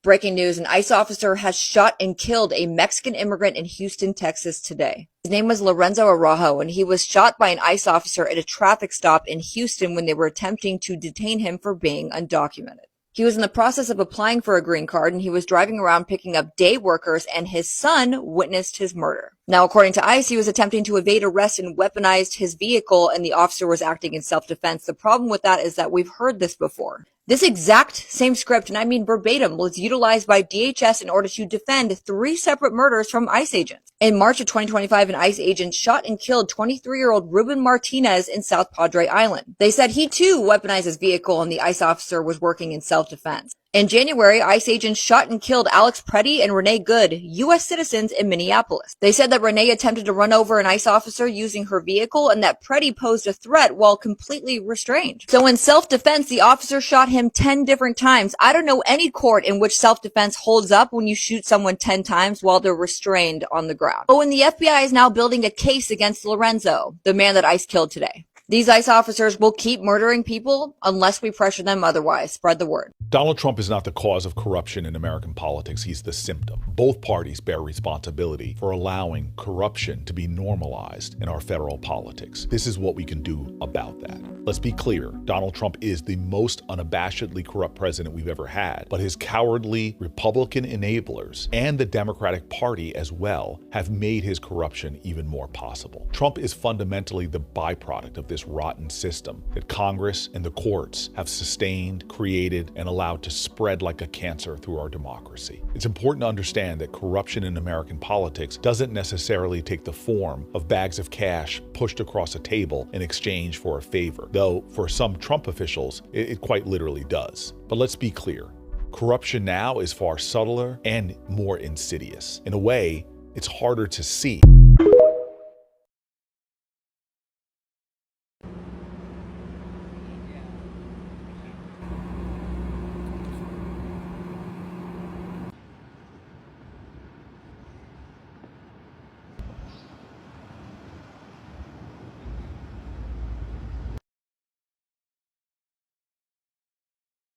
Breaking news, an ICE officer has shot and killed a Mexican immigrant in Houston, Texas today. His name was Lorenzo Araujo, and he was shot by an ICE officer at a traffic stop in Houston when they were attempting to detain him for being undocumented. He was in the process of applying for a green card, and he was driving around picking up day workers, and his son witnessed his murder. Now, according to ICE, he was attempting to evade arrest and weaponized his vehicle, and the officer was acting in self-defense. The problem with that is that we've heard this before. This exact same script, and I mean verbatim, was utilized by DHS in order to defend 3 separate murders from ICE agents. In March of 2025, an ICE agent shot and killed 23-year-old Ruben Martinez in South Padre Island. They said he too weaponized his vehicle and the ICE officer was working in self-defense. In January, ICE agents shot and killed Alex Preddy and Renee Good, U.S. citizens in Minneapolis. They said that Renee attempted to run over an ICE officer using her vehicle and that Preddy posed a threat while completely restrained. So in self-defense, the officer shot him 10 different times. I don't know any court in which self-defense holds up when you shoot someone 10 times while they're restrained on the ground. Oh, and the FBI is now building a case against Lorenzo, the man that ICE killed today. These ICE officers will keep murdering people unless we pressure them otherwise. Spread the word. Donald Trump is not the cause of corruption in American politics. He's the symptom. Both parties bear responsibility for allowing corruption to be normalized in our federal politics. This is what we can do about that. Let's be clear. Donald Trump is the most unabashedly corrupt president we've ever had, but his cowardly Republican enablers and the Democratic Party as well have made his corruption even more possible. Trump is fundamentally the byproduct of this rotten system that Congress and the courts have sustained, created, and allowed to spread like a cancer through our democracy. It's important to understand that corruption in American politics doesn't necessarily take the form of bags of cash pushed across a table in exchange for a favor, though for some Trump officials, it quite literally does. But let's be clear. Corruption now is far subtler and more insidious. In a way, it's harder to see.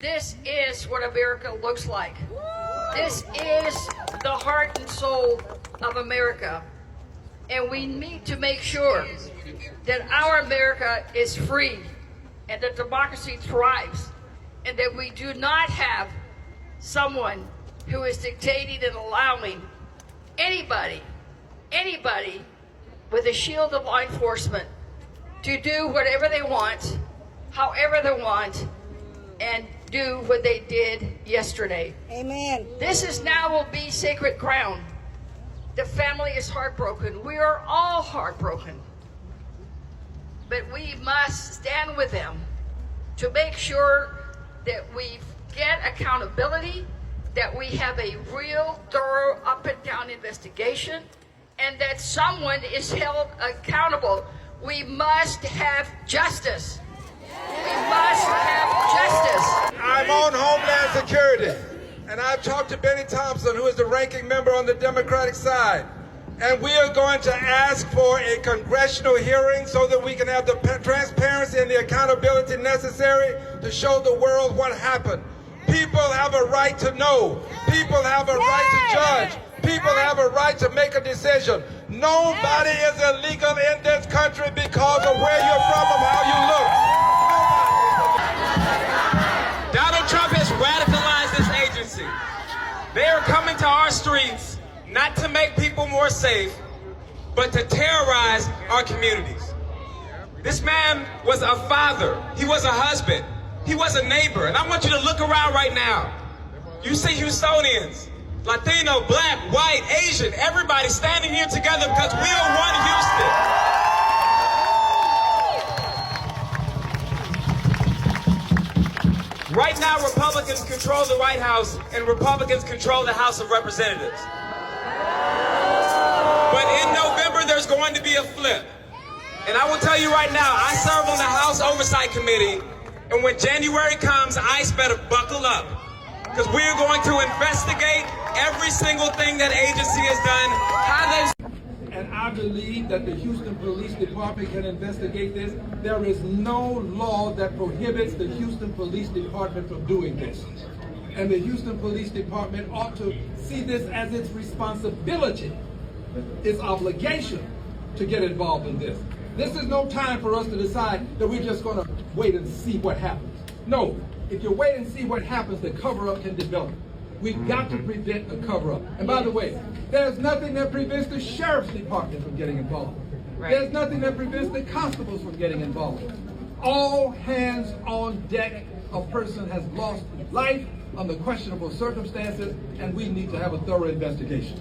This is what America looks like. This is the heart and soul of America. And we need to make sure that our America is free and that democracy thrives and that we do not have someone who is dictating and allowing anybody with a shield of law enforcement to do whatever they want, however they want, and do what they did yesterday. Amen. This is now will be sacred ground. The family is heartbroken. We are all heartbroken. But we must stand with them to make sure that we get accountability, that we have a real, thorough, up and down investigation, and that someone is held accountable. We must have justice. We must have justice. I'm on Homeland Security, and I've talked to Benny Thompson, who is the ranking member on the Democratic side. And we are going to ask for a congressional hearing so that we can have the transparency and the accountability necessary to show the world what happened. People have a right to know. People have a right to judge. People have a right to make a decision. Nobody is illegal in this country because of where you're from or how you look. Donald Trump has radicalized this agency. They are coming to our streets not to make people more safe, but to terrorize our communities. This man was a father. He was a husband. He was a neighbor. And I want you to look around right now. You see Houstonians, Latino, black, white, Asian, everybody standing here together because we are one Houston. Right now, Republicans control the White House and Republicans control the House of Representatives. But in November, there's going to be a flip. And I will tell you right now, I serve on the House Oversight Committee, and when January comes, ICE better buckle up, because we are going to investigate every single thing that agency has done, how they've... And I believe that the Houston Police Department can investigate this. There is no law that prohibits the Houston Police Department from doing this. and the Houston Police Department ought to see this as its responsibility, its obligation to get involved in this. This is no time for us to decide that we're just going to wait and see what happens. No, if you wait and see what happens, the cover-up can develop. We've got to prevent a cover-up. And by the way, there's nothing that prevents the sheriff's department from getting involved. Right. There's nothing that prevents the constables from getting involved. All hands on deck. A person has lost life under questionable circumstances, and we need to have a thorough investigation.